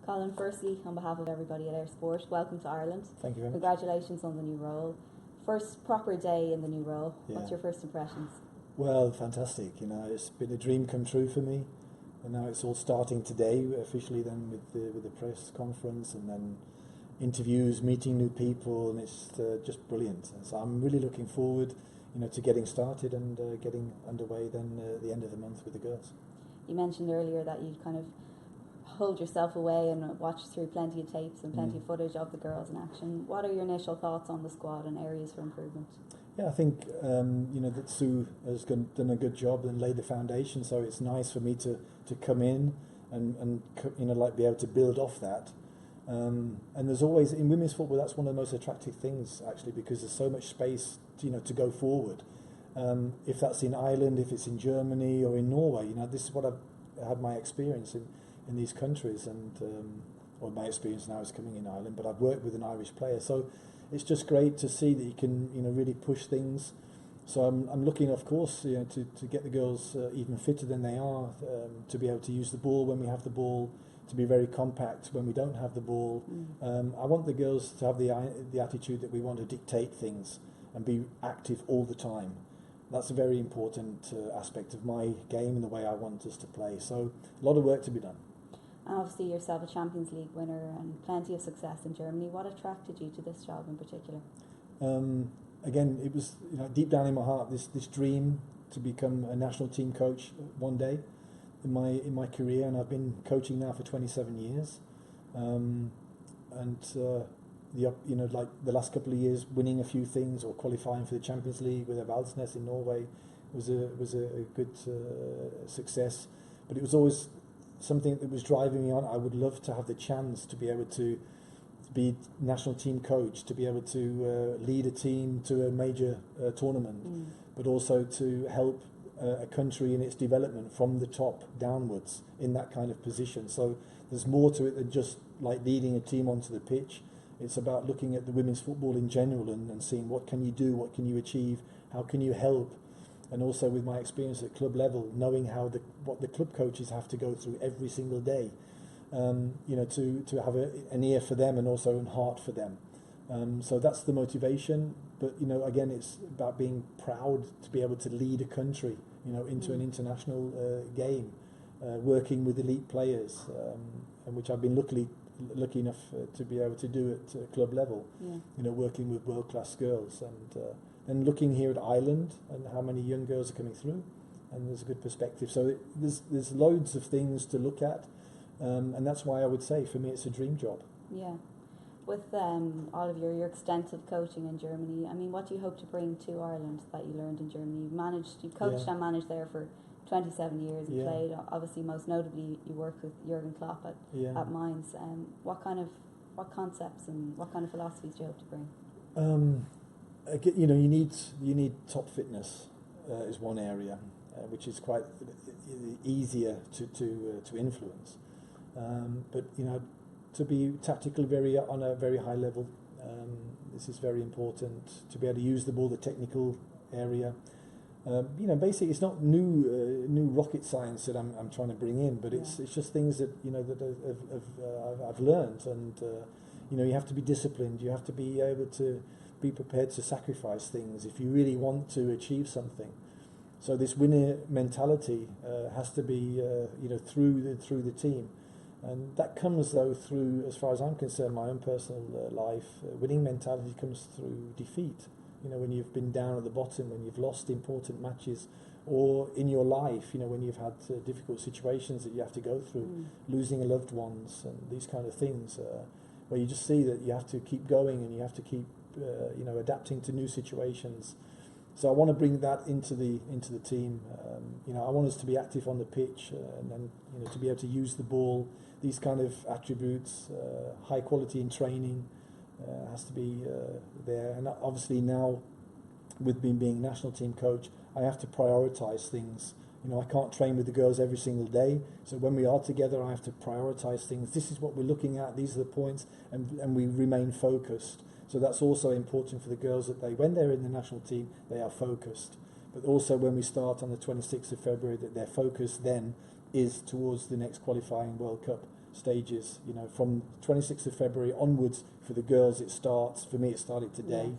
Colin, firstly, on behalf of everybody at Air Sport, welcome to Ireland. Thank you very much. Congratulations on the new role. First proper day in the new role. Yeah. What's your first impressions? Well, fantastic. It's been a dream come true for me, and now it's all starting today officially. Then with the press conference, and then interviews, meeting new people, and it's just brilliant. And so I'm really looking forward, to getting started and getting underway. Then at the end of the month with the girls. You mentioned earlier that you'd kind of hold yourself away and watch through plenty of tapes and plenty of footage of the girls in action. What are your initial thoughts on the squad and areas for improvement? Yeah, I think that Sue has done a good job and laid the foundation. So it's nice for me to come in and be able to build off that. And there's always in women's football, that's one of the most attractive things actually, because there's so much space to go forward. If that's in Ireland, if it's in Germany or in Norway, this is what I've had my experience in these countries, and or my experience now is coming in Ireland, but I've worked with an Irish player, so it's just great to see that you can really push things. So I'm looking, of course, to get the girls even fitter than they are, to be able to use the ball when we have the ball, to be very compact when we don't have the ball. I want the girls to have the attitude that we want to dictate things and be active all the time. That's a very important aspect of my game and the way I want us to play. So a lot of work to be done. And obviously yourself a Champions League winner and plenty of success in Germany. What attracted you to this job in particular? Again, it was deep down in my heart this dream to become a national team coach one day in my career, and I've been coaching now for 27 years. The last couple of years, winning a few things or qualifying for the Champions League with Valsnes in Norway was a good success. But it was always something that was driving me on. I would love to have the chance to be able to be national team coach, to be able to lead a team to a major tournament, but also to help a country in its development from the top downwards in that kind of position. So there's more to it than just like leading a team onto the pitch. It's about looking at the women's football in general and seeing what can you do, what can you achieve, how can you help. And also with my experience at club level, knowing what the club coaches have to go through every single day, to have an ear for them and also a heart for them. So that's the motivation. But again, it's about being proud to be able to lead a country, into an international game, working with elite players, and which I've been lucky enough to be able to do at club level. Working with world-class girls, and looking here at Ireland and how many young girls are coming through, and there's a good perspective. So there's loads of things to look at, and that's why I would say for me it's a dream job. Yeah. With all of your extensive coaching in Germany, I mean, what do you hope to bring to Ireland that you learned in Germany? You've coached and managed there for 27 years. You played, obviously, most notably, you worked with Jurgen Klopp at Mainz. What concepts and what kind of philosophies do you hope to bring? You need top fitness is one area, which is quite easier to influence. But to be tactical on a very high level, this is very important. To be able to use the ball, the technical area. Basically, it's not new rocket science that I'm trying to bring in, but it's just things that I've learned, and you have to be disciplined. You have to be able to be prepared to sacrifice things if you really want to achieve something. So this winner mentality has to be through the team, and that comes though through, as far as I'm concerned, my own personal life. Winning mentality comes through defeat. When you've been down at the bottom, when you've lost important matches, or in your life, when you've had difficult situations that you have to go through, losing loved ones and these kind of things, where you just see that you have to keep going and you have to keep, adapting to new situations. So I want to bring that into the team. I want us to be active on the pitch, and then to be able to use the ball. These kind of attributes, high quality in training. Has to be there, and obviously now with me being national team coach, I have to prioritise things. I can't train with the girls every single day, so when we are together I have to prioritise things. This is what we're looking at, these are the points, and we remain focused. So that's also important for the girls, that when they're in the national team, they are focused. But also when we start on the 26th of February, that their focus then is towards the next qualifying World Cup. stages. You know, from 26th of February onwards, for the girls it starts. For me, it started today. Yes.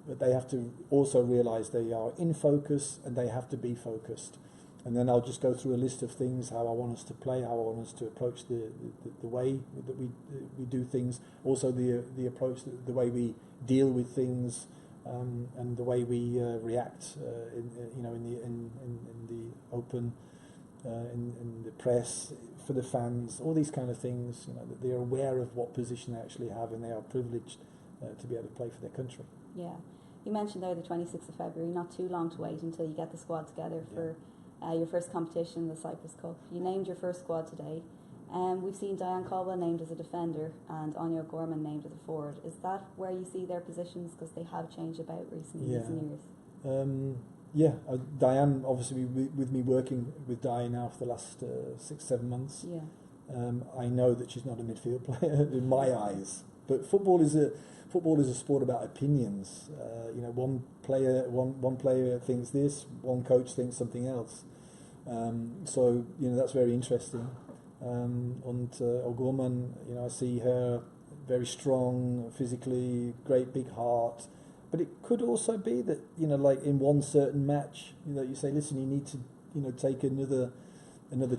But they have to also realise they are in focus and they have to be focused. And then I'll just go through a list of things, how I want us to play, how I want us to approach the way that we do things, also the approach, the way we deal with things, and the way we react, in the open, in the press, for the fans, all these kind of things. You know, that they're aware of what position they actually have, and they are privileged to be able to play for their country. Yeah. You mentioned there the 26th of February, not too long to wait until you get the squad together for your first competition, the Cyprus Cup. You named your first squad today. We've seen Diane Caldwell named as a defender and Anya O'Gorman named as a forward. Is that where you see their positions? Because they have changed about recent years. Diane, obviously, with me working with Diane now for the last 6-7 months, I know that she's not a midfield player in my eyes. But football is a sport about opinions. One player thinks this, one coach thinks something else. So that's very interesting. O'Gorman, I see her very strong physically, great big heart. But it could also be that like in one certain match, you say, listen, you need to take another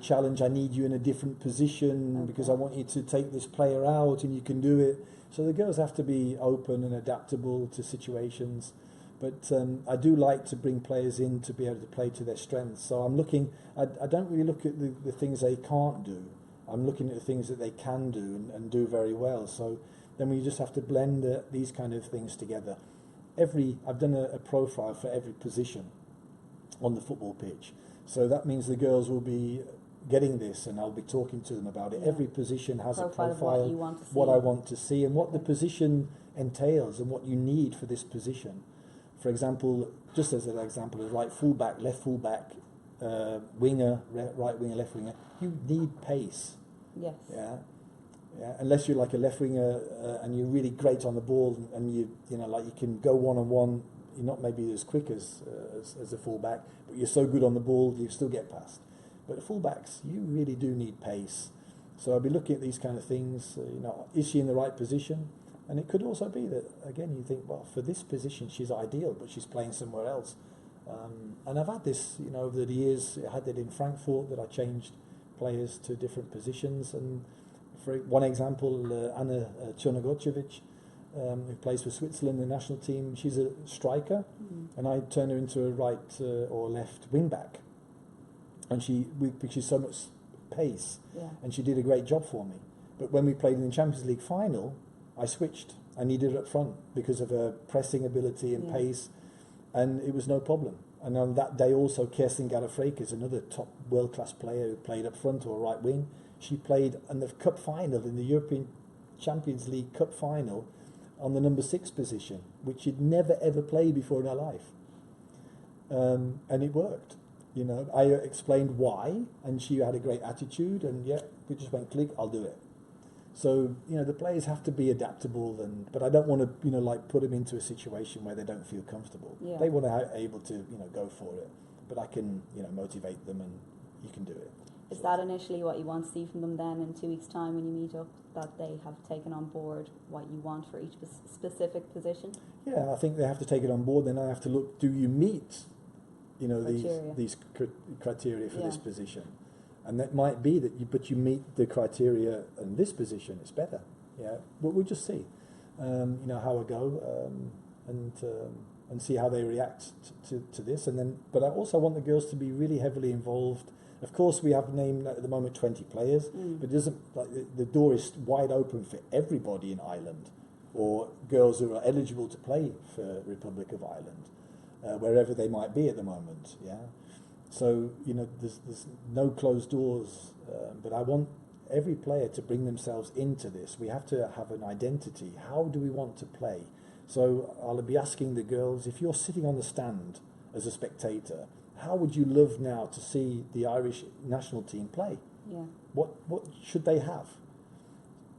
challenge. I need you in a different position because I want you to take this player out, and you can do it. So the girls have to be open and adaptable to situations. But I do like to bring players in to be able to play to their strengths. So I'm looking, I don't really look at the things they can't do. I'm looking at the things that they can do and do very well. So then we just have to blend these kind of things together. I've done a profile for every position on the football pitch. So that means the girls will be getting this, and I'll be talking to them about it. Yeah. Every position has a profile, what I want to see, and what the position entails, and what you need for this position. For example, just as an example, right fullback, left fullback, winger, right winger, left winger, you need pace. Yes. Yeah. Unless you're like a left winger and you're really great on the ball, and you can go one-on-one. You're not maybe as quick as a fullback, but you're so good on the ball you still get past. But fullbacks, you really do need pace. So I'll be looking at these kind of things. Is she in the right position? And it could also be that, again, you think, well, for this position she's ideal, but she's playing somewhere else. And I've had this, over the years. I had it in Frankfurt, that I changed players to different positions. And for one example, Anna Černogočević, who plays for Switzerland, the national team, she's a striker, and I turned her into a right or left wing back. And because she's so much pace, and she did a great job for me. But when we played in the Champions League final, I switched. I needed her up front because of her pressing ability and pace, and it was no problem. And on that day also, Kerstin Garafreikers, another top world-class player who played up front or right wing, she played in the cup final, in the European Champions League cup final, on the number 6 position, which she'd never ever played before in her life. And it worked. I explained why, and she had a great attitude, and we just went click, I'll do it. So, the players have to be adaptable, but I don't want to, put them into a situation where they don't feel comfortable. Yeah. They want to be able to, go for it. But I can, motivate them, and you can do it. Is that initially what you want to see from them then in 2 weeks' time when you meet up, that they have taken on board what you want for each specific position? Yeah, I think they have to take it on board. Then I have to look, do you meet, these criteria for this position? And that might be that you meet the criteria in this position, it's better. Yeah, but we'll just see, how I go, and see how they react to this. But I also want the girls to be really heavily involved. Of course, we have named at the moment 20 players, but it doesn't, the door is wide open for everybody in Ireland, or girls who are eligible to play for Republic of Ireland, wherever they might be at the moment. Yeah. So, there's no closed doors, but I want every player to bring themselves into this. We have to have an identity. How do we want to play? So I'll be asking the girls, if you're sitting on the stand as a spectator, how would you love now to see the Irish national team play? Yeah. What should they have?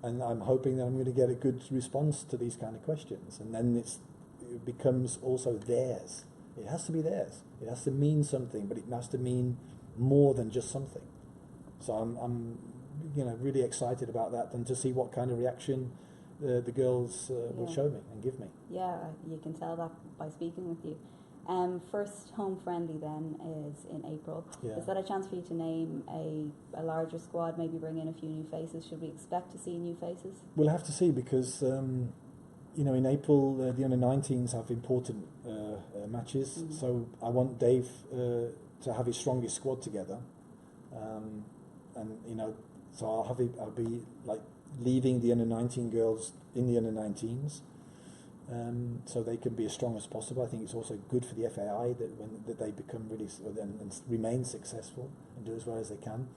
And I'm hoping that I'm going to get a good response to these kind of questions. And then it becomes also theirs. It has to be theirs. It has to mean something, but it has to mean more than just something. So I'm really excited about that, and to see what kind of reaction the girls will show me and give me. Yeah, you can tell that by speaking with you. First home friendly then is in April. Yeah. Is that a chance for you to name a larger squad, maybe bring in a few new faces? Should we expect to see new faces? We'll have to see, because in April the under-19s have important matches, so I want Dave to have his strongest squad together, and so I'll be like leaving the under-19 girls in the under-19s. So they can be as strong as possible. I think it's also good for the FAI that they become really and remain successful and do as well as they can.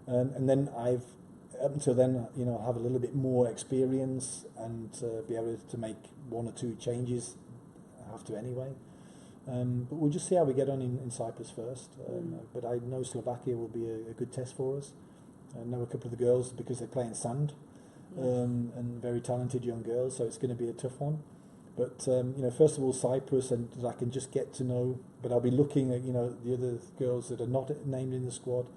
And then up until then, I'll have a little bit more experience and be able to make one or two changes. I have to anyway. But we'll just see how we get on in Cyprus first. But I know Slovakia will be a good test for us. I know a couple of the girls because they play in sand, and very talented young girls, so it's going to be a tough one. But first of all, Cyprus, and that I can just get to know. But I'll be looking at the other girls that are not named in the squad.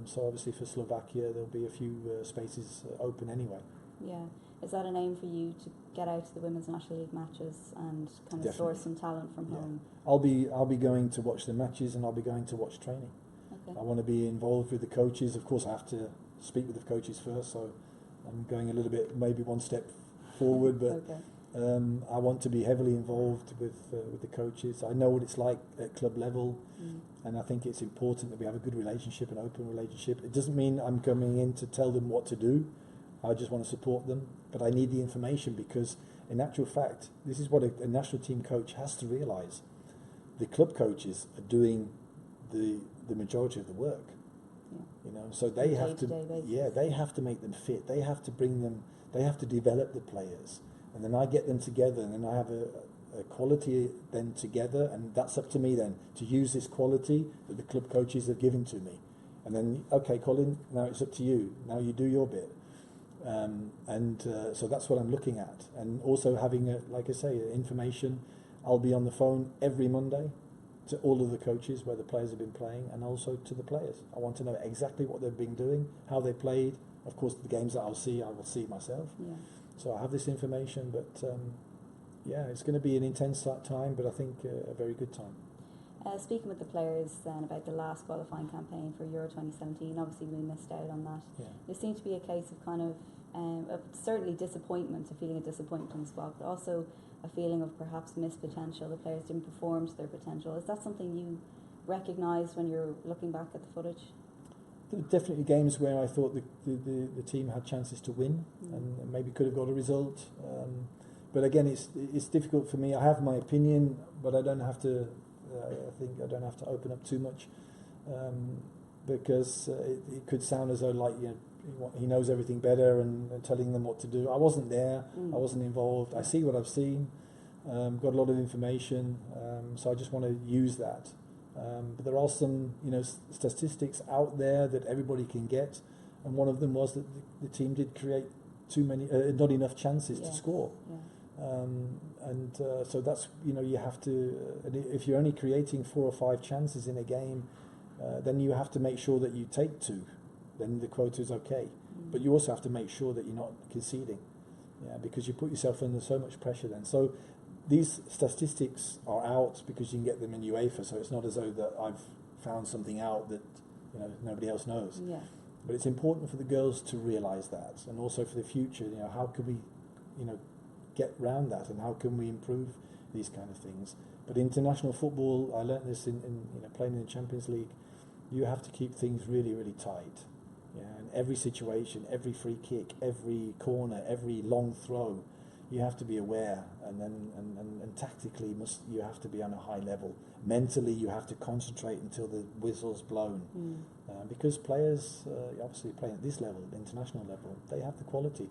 So obviously for Slovakia, there'll be a few spaces open anyway. Yeah, is that an aim for you to get out to the Women's National League matches and kind of source some talent from home? I'll be going to watch the matches, and I'll be going to watch training. Okay. I want to be involved with the coaches. Of course, I have to speak with the coaches first, so I'm going a little bit, maybe one step forward, but. Okay. I want to be heavily involved with the coaches. I know what it's like at club level, and I think it's important that we have a good relationship, an open relationship. It doesn't mean I'm coming in to tell them what to do. I just want to support them, but I need the information, because in actual fact, this is what a national team coach has to realise. The club coaches are doing the majority of the work. So they have to, they have to make them fit. They have to bring them. They have to develop the players. And then I get them together, and then I have a quality then together, and that's up to me then to use this quality that the club coaches have given to me. And then, okay, Colin, now it's up to you. Now you do your bit. So that's what I'm looking at. And also having, like I say, information. I'll be on the phone every Monday to all of the coaches where the players have been playing, and also to the players. I want to know exactly what they've been doing, how they played. Of course, the games that I will see myself. Yeah. So I have this information, but it's going to be an intense time, but I think a very good time. Speaking with the players then about the last qualifying campaign for Euro 2017, obviously we missed out on that. Yeah. There seemed to be a case of kind of certainly disappointment, a feeling of disappointment in the squad, but also a feeling of perhaps missed potential. The players didn't perform to their potential. Is that something you recognised when you're looking back at the footage? There were definitely games where I thought the team had chances to win, and maybe could have got a result. But again, it's difficult for me. I have my opinion, but I don't have to. I think I don't have to open up too much, because it could sound as though like he knows everything better and telling them what to do. I wasn't there. I wasn't involved. I see what I've seen. Got a lot of information, so I just want to use that. But there are some, statistics out there that everybody can get, and one of them was that the team did create not enough chances to score. Yeah. So that's you have to. If you're only creating 4 or 5 chances in a game, then you have to make sure that you take 2. Then the quota is okay. But you also have to make sure that you're not conceding, because you put yourself under so much pressure then. So these statistics are out because you can get them in UEFA, so it's not as though that I've found something out that nobody else knows. Yeah. But it's important for the girls to realise that, and also for the future. How can we, get round that, and how can we improve these kind of things? But international football, I learnt this in playing in the Champions League. You have to keep things really, really tight. In every situation, every free kick, every corner, every long throw, you have to be aware, and tactically you have to be on a high level. Mentally, you have to concentrate until the whistle's blown, because players, obviously playing at this level, international level, they have the quality.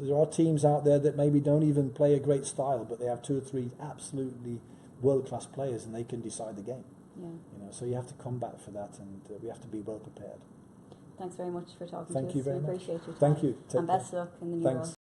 There are teams out there that maybe don't even play a great style, but they have 2 or 3 absolutely world-class players, and they can decide the game. Yeah. So you have to combat for that, and we have to be well prepared. Thanks very much for talking to us. Thank you very much. We appreciate your time. Thank you. And best luck in the new role.